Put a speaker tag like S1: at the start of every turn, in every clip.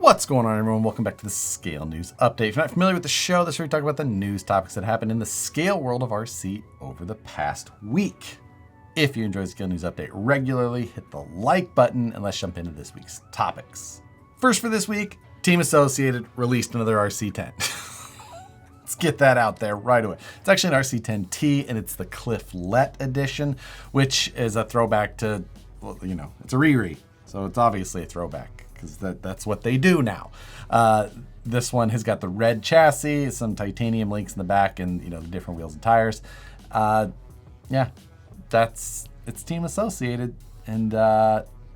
S1: What's going on, everyone? Welcome back to the Scale News Update. If you're not familiar with the show, this is where we talk about the news topics that happened in the scale world of RC over the past week. If you enjoy the Scale News Update regularly, hit the like button and let's jump into this week's topics. First for this week, Team Associated released another RC10. Let's get that out there right away. It's actually an RC10T and it's the Cliff Lett edition, which is a throwback to, well, you know, it's a re-re. So it's obviously a throwback because that's what they do now. This one has got the red chassis, some titanium links in the back, and the different wheels and tires. Yeah, it's Team Associated, and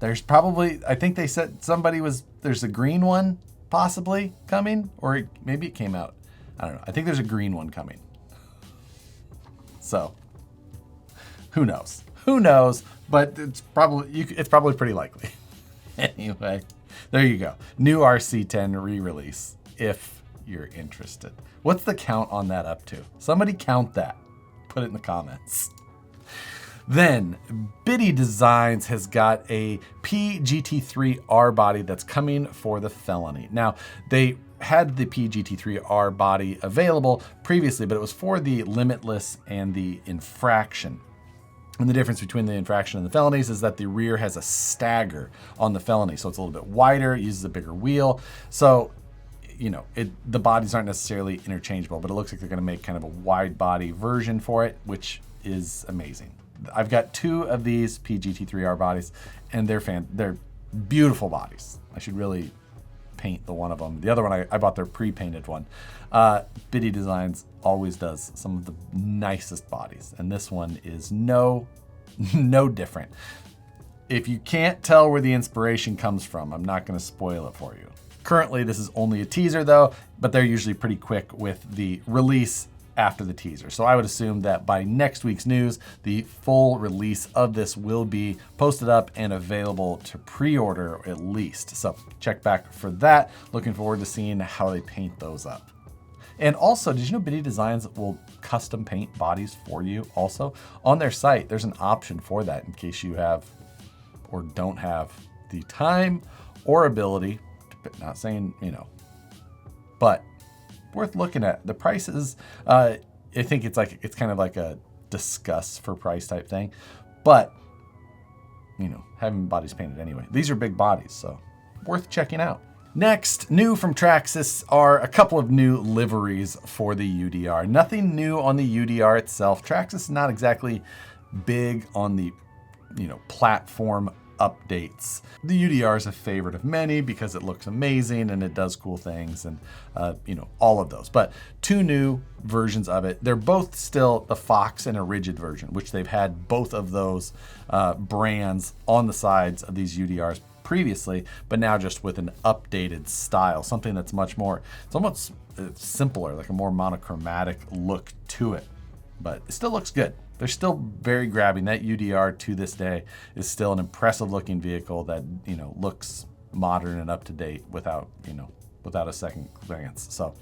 S1: there's probably, I think they said there's a green one possibly coming, or maybe it came out. I don't know. I think there's a green one coming. So who knows? Who knows? But it's probably pretty likely. Anyway, there you go. New RC10 re-release, if you're interested. What's the count on that up to? Somebody count that. Put it in the comments. Then, Biddy Designs has got a PGT3R body that's coming for the Felony. Now, they had the PGT3R body available previously, but it was for the Limitless and the Infraction. And the difference between the Infraction and the Felonies is that the rear has a stagger on the Felony. So it's a little bit wider, it uses a bigger wheel. So, the bodies aren't necessarily interchangeable, but it looks like they're gonna make kind of a wide body version for it, which is amazing. I've got two of these PGT3R bodies and they're beautiful bodies. I should really paint the one of them. The other one, I bought their pre-painted one. Biddy Designs always does some of the nicest bodies, and this one is no different. If you can't tell where the inspiration comes from, I'm not going to spoil it for you. Currently, this is only a teaser though, but they're usually pretty quick with the release after the teaser. So I would assume that by next week's news, the full release of this will be posted up and available to pre-order at least. So check back for that. Looking forward to seeing how they paint those up. And also, did you know Biddy Designs will custom paint bodies for you also? On their site, there's an option for that in case you have or don't have the time or ability, not saying, but worth looking at. The prices, I think it's kind of like a discuss for price type thing, but having bodies painted anyway. These are big bodies, so worth checking out. Next, new from Traxxas are a couple of new liveries for the UDR. Nothing new on the UDR itself. Traxxas is not exactly big on the platform updates. The UDR is a favorite of many because it looks amazing and it does cool things and all of those. But two new versions of it. They're both still the Fox and a rigid version, which they've had both of those brands on the sides of these UDRs previously, but now just with an updated style, something that's much more, it's almost simpler, like a more monochromatic look to it, but it still looks good. They're still very grabbing. That UDR to this day is still an impressive looking vehicle that, looks modern and up to date without a second glance. So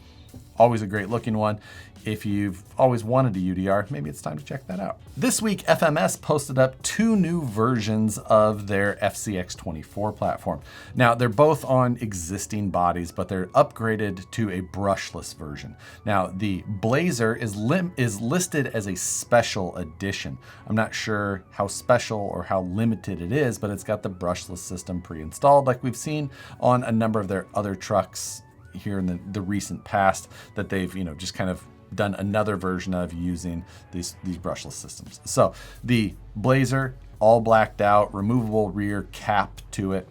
S1: always a great looking one. If you've always wanted a UDR, maybe it's time to check that out. This week, FMS posted up two new versions of their FCX24 platform. Now, they're both on existing bodies, but they're upgraded to a brushless version. Now, the Blazer is listed as a special edition. I'm not sure how special or how limited it is, but it's got the brushless system pre-installed like we've seen on a number of their other trucks here in the recent past that they've just kind of done another version of using these brushless systems. So the Blazer, all blacked out, removable rear cap to it.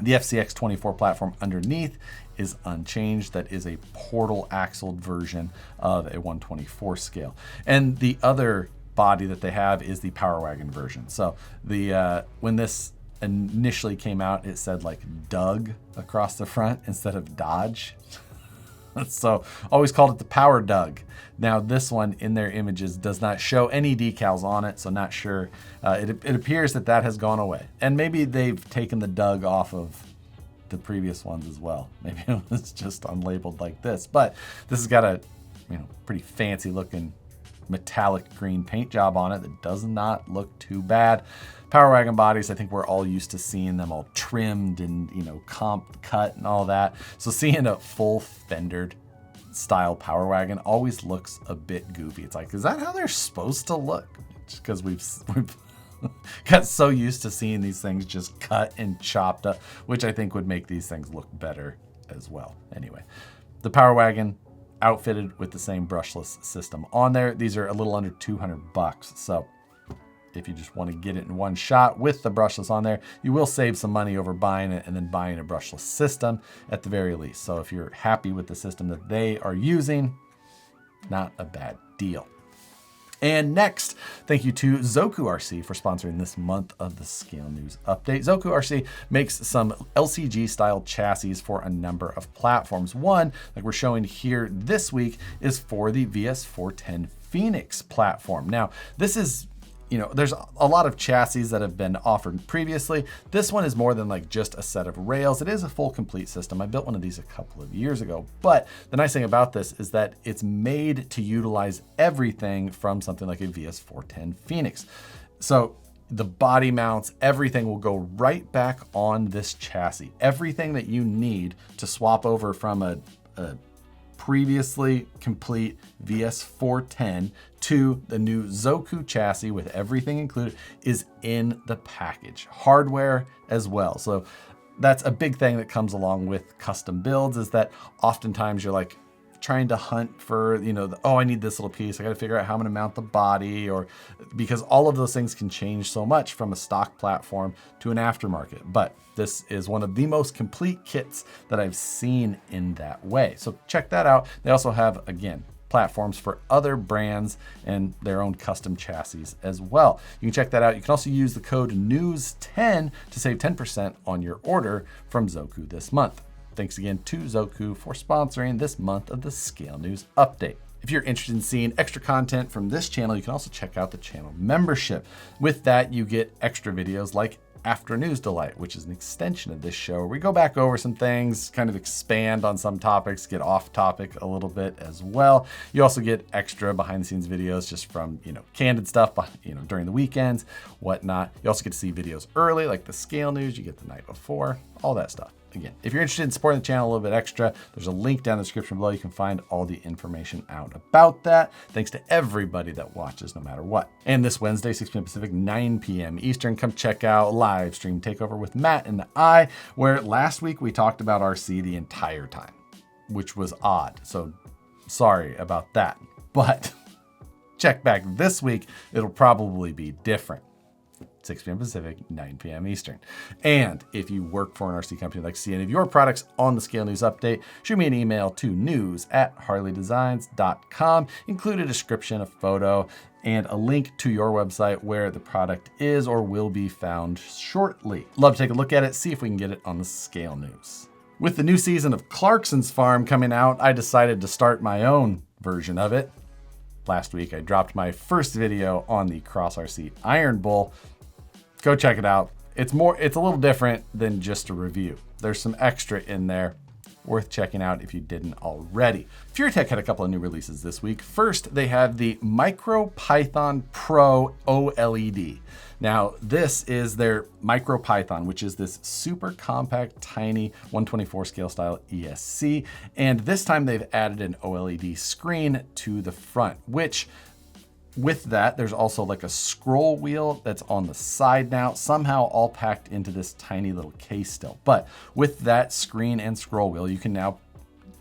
S1: The FCX24 platform underneath is unchanged. That is a portal axle version of a 1/24 scale. And the other body that they have is the Power Wagon version. So the when this initially came out, it said like Doug across the front instead of Dodge. So always called it the Power Doug. Now this one in their images does not show any decals on it, so not sure. It appears that has gone away. And maybe they've taken the Doug off of the previous ones as well. Maybe it was just unlabeled like this, but this has got a pretty fancy looking metallic green paint job on it that does not look too bad. Power Wagon bodies, I think we're all used to seeing them all trimmed and, you know, comp cut and all that. So seeing a full fendered style Power Wagon always looks a bit goofy. It's like, is that how they're supposed to look? Just because we've got so used to seeing these things just cut and chopped up, which I think would make these things look better as well. Anyway, the Power Wagon outfitted with the same brushless system on there. These are a little under $200. So if you just want to get it in one shot with the brushless on there, you will save some money over buying it and then buying a brushless system at the very least. So if you're happy with the system that they are using, not a bad deal. And next, thank you to Zoku RC for sponsoring this month of the Scale News Update. Zoku RC makes some LCG style chassis for a number of platforms. One, like we're showing here this week, is for the VS410 Phoenix platform. Now, this is, you know, there's a lot of chassis that have been offered previously. This one is more than like just a set of rails. It is a full complete system. I built one of these a couple of years ago, but the nice thing about this is that it's made to utilize everything from something like a VS410 Phoenix. So the body mounts, everything will go right back on this chassis. Everything that you need to swap over from a previously complete VS410 to the new Zoku chassis with everything included is in the package. Hardware as well. So that's a big thing that comes along with custom builds, is that oftentimes you're like trying to hunt for, you know, oh, I need this little piece. I got to figure out how I'm going to mount the body, or because all of those things can change so much from a stock platform to an aftermarket. But this is one of the most complete kits that I've seen in that way. So check that out. They also have, again, platforms for other brands and their own custom chassis as well. You can check that out. You can also use the code NEWS10 to save 10% on your order from Zoku this month. Thanks again to Zoku for sponsoring this month of the Scale News Update. If you're interested in seeing extra content from this channel, you can also check out the channel membership. With that, you get extra videos like After News Delight, which is an extension of this show, where we go back over some things, kind of expand on some topics, get off topic a little bit as well. You also get extra behind the scenes videos just from, you know, candid stuff, you know, during the weekends, whatnot. You also get to see videos early, like the Scale News you get the night before, all that stuff. Again, if you're interested in supporting the channel a little bit extra, there's a link down in the description below. You can find all the information out about that. Thanks to everybody that watches no matter what. And this Wednesday, 6 p.m. Pacific, 9 p.m. Eastern, come check out Live Stream Takeover with Matt and I, where last week we talked about RC the entire time, which was odd. So sorry about that. But check back this week, it'll probably be different. 6 p.m. Pacific, 9 p.m. Eastern. And if you work for an RC company, like to see any of your products on the Scale News Update, shoot me an email to news@harleydesigns.com. Include a description, a photo, and a link to your website where the product is or will be found shortly. Love to take a look at it, see if we can get it on the Scale News. With the new season of Clarksons Farm coming out, I decided to start my own version of it. Last week, I dropped my first video on the Cross RC Iron Bull. Go check it out. It's a little different than just a review. There's some extra in there worth checking out if you didn't already. Furitek had a couple of new releases this week. First, they have the MicroPython Pro OLED. Now, this is their MicroPython, which is this super compact, tiny 124 scale style ESC. And this time they've added an OLED screen to the front, which with that, there's also like a scroll wheel that's on the side now, somehow all packed into this tiny little case still. But with that screen and scroll wheel, you can now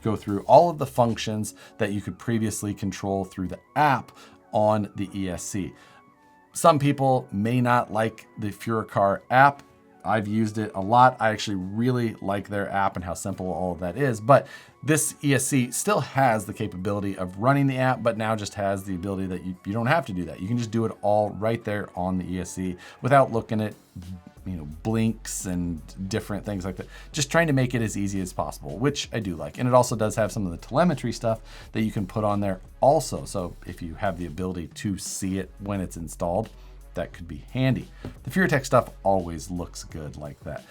S1: go through all of the functions that you could previously control through the app on the ESC. Some people may not like the Furitek app. I've used it a lot. I actually really like their app and how simple all of that is. But this ESC still has the capability of running the app, but now just has the ability that you don't have to do that. You can just do it all right there on the ESC without looking at, you know, blinks and different things like that. Just trying to make it as easy as possible, which I do like. And it also does have some of the telemetry stuff that you can put on there also. So if you have the ability to see it when it's installed, that could be handy. The Furitek stuff always looks good like that.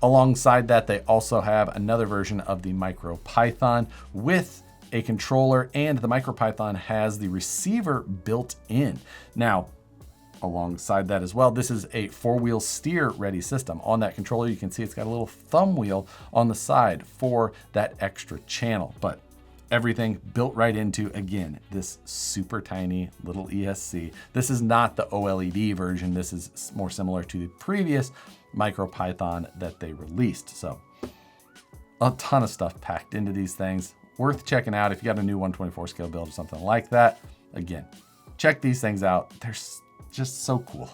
S1: Alongside that, they also have another version of the MicroPython with a controller, and the MicroPython has the receiver built in. Now, alongside that as well, this is a 4-wheel steer ready system. On that controller, you can see it's got a little thumb wheel on the side for that extra channel, but everything built right into, again, this super tiny little ESC. This is not the OLED version. This is more similar to the previous MicroPython that they released. So a ton of stuff packed into these things. Worth checking out if you got a new 124 scale build or something like that. Again, check these things out. They're just so cool.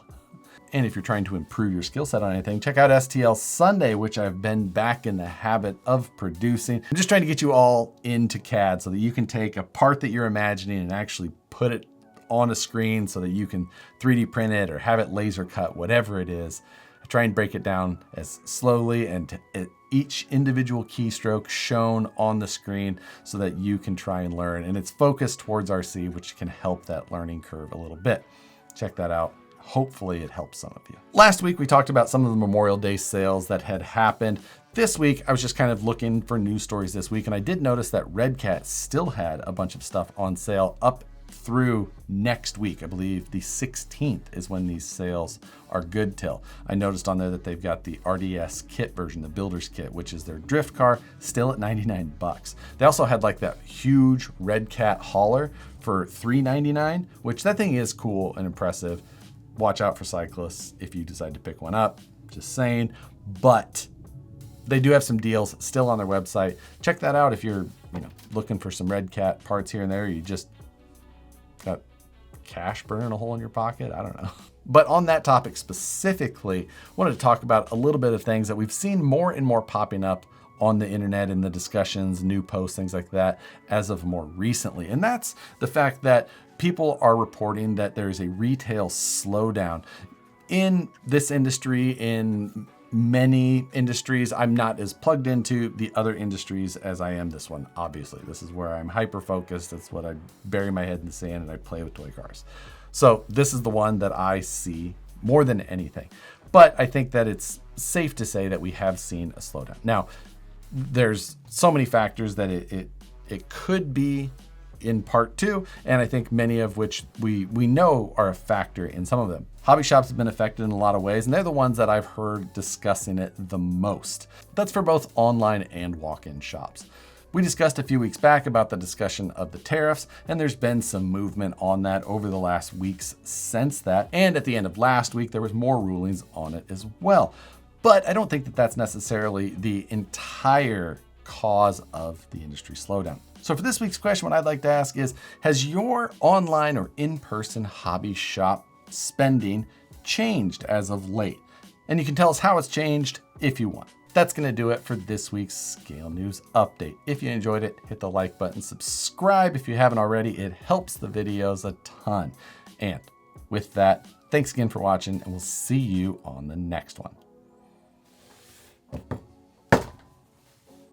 S1: And if you're trying to improve your skill set on anything, check out STL Sunday, which I've been back in the habit of producing. I'm just trying to get you all into CAD so that you can take a part that you're imagining and actually put it on a screen so that you can 3D print it or have it laser cut, whatever it is. I try and break it down as slowly and each individual keystroke shown on the screen so that you can try and learn. And it's focused towards RC, which can help that learning curve a little bit. Check that out. Hopefully it helps some of you. Last week, we talked about some of the Memorial Day sales that had happened. This week, I was just kind of looking for news stories this week, and I did notice that Redcat still had a bunch of stuff on sale up through next week. I believe the 16th is when these sales are good till. I noticed on there that they've got the RDS kit version, the builder's kit, which is their drift car, still at 99 bucks. They also had like that huge Redcat hauler for $399, which that thing is cool and impressive. Watch out for cyclists if you decide to pick one up, just saying. But they do have some deals still on their website. Check that out if you're looking for some Redcat parts here and there. You just got cash burning a hole in your pocket. I don't know. But on that topic specifically, I wanted to talk about a little bit of things that we've seen more and more popping up on the internet in the discussions, new posts, things like that, as of more recently. And that's the fact that people are reporting that there's a retail slowdown in this industry, in many industries. I'm not as plugged into the other industries as I am this one, obviously. This is where I'm hyper-focused. That's what I bury my head in the sand and I play with toy cars. So this is the one that I see more than anything. But I think that it's safe to say that we have seen a slowdown. Now, there's so many factors that it could be in part two, and I think many of which we know are a factor in some of them. Hobby shops have been affected in a lot of ways, and they're the ones that I've heard discussing it the most. That's for both online and walk-in shops. We discussed a few weeks back about the discussion of the tariffs, and there's been some movement on that over the last weeks since that. And at the end of last week, there was more rulings on it as well. But I don't think that that's necessarily the entire cause of the industry slowdown. So for this week's question, what I'd like to ask is, has your online or in-person hobby shop spending changed as of late? And you can tell us how it's changed if you want. That's going to do it for this week's Scale News Update. If you enjoyed it, hit the like button, subscribe if you haven't already. It helps the videos a ton. And with that, thanks again for watching, and we'll see you on the next one.